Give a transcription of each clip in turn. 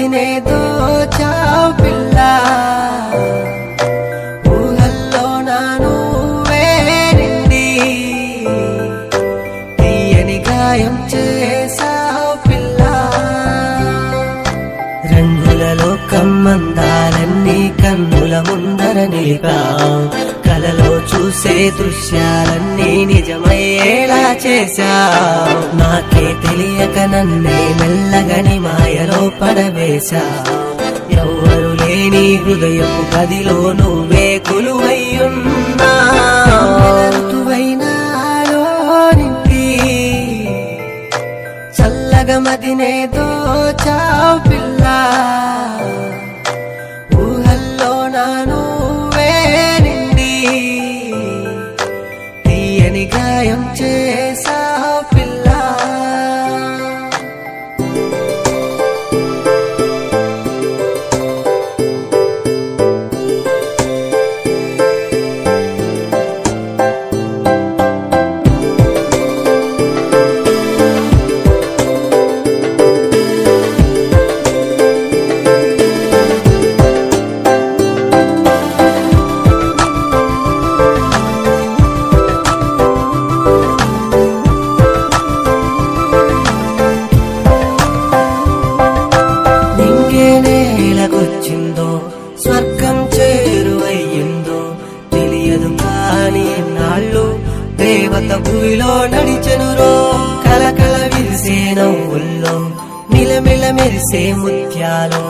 మదినే దోచావు పిల్ల ఊహల్లో నా నువ్వే నిండి తీయని గాయం చేసావు పిల్ల రంగులలో కమ్మందాలన్నీ కన్నుల ముందర నిలిపావు కలలో చూసే దృశ్యాలన్నీ నిజమయ్యేలా చేశావు నాకే తెలియక నన్నే మెల్లగని మాయలో పడవేశావు ఎవ్వరు లేని హృదయపు గదిలో నువ్వే కొలువయ్యున్నావు నిండి చల్లగా మదినే దోచావు పిల్ల ఊహల్లో నా నువ్వే నిండి తీయని గాయం చేసావు పిల్ల నేలకొచ్చిందో స్వర్గం చేరువయ్యిందో తెలియదు కాని నాళ్ళు దేవత భూమిలో నడిచెనురో కలకల విరిసే నవ్వుల్లో మిలమిల మెరిసే ముత్యాలు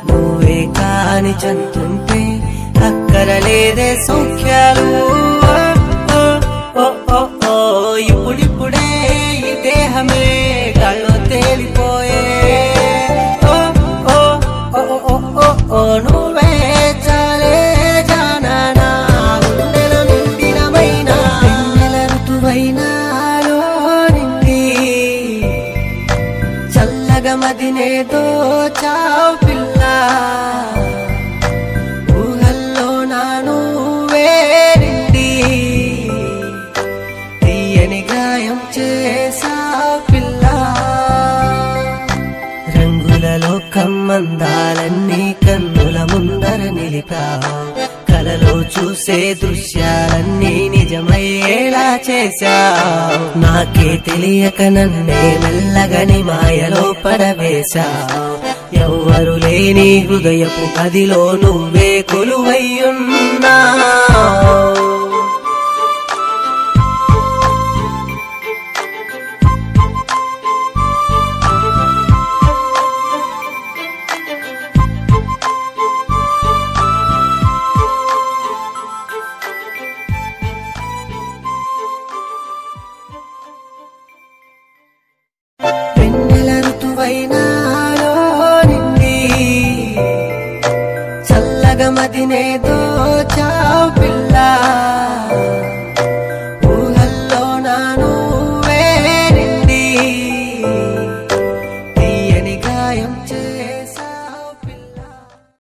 నువ్వే కాని చంతుంటే అక్కరలేదే సౌఖ్యాలు ఇప్పుడిప్పుడే ఈ దేహమే గాల్లో తేలిపోయే నువ్వే చాలే జానా గుండెల నిండినమైన వెన్నెల ఋతువైనాలో నిండి చల్లగా మదినే దోచావు పిల్ల ఊహల్లో నా నువ్వే నిండి తీయని గాయం చేసావు పిల్ల రంగులలో కమ్మందాలన్నీ కన్నుల ముందర నిలిపావు కలలో చూసే దృశ్యాలన్నీ నిజమయ్యేలా చేశావు నాకే తెలియక నన్నే మెల్లగని మాయలో పడవేశావు ఎవ్వరు లేని హృదయపు గదిలో నువ్వే కొలువయ్యున్నావు వెన్నెల ఋతువైనాలో నిండి చల్లగా మదినే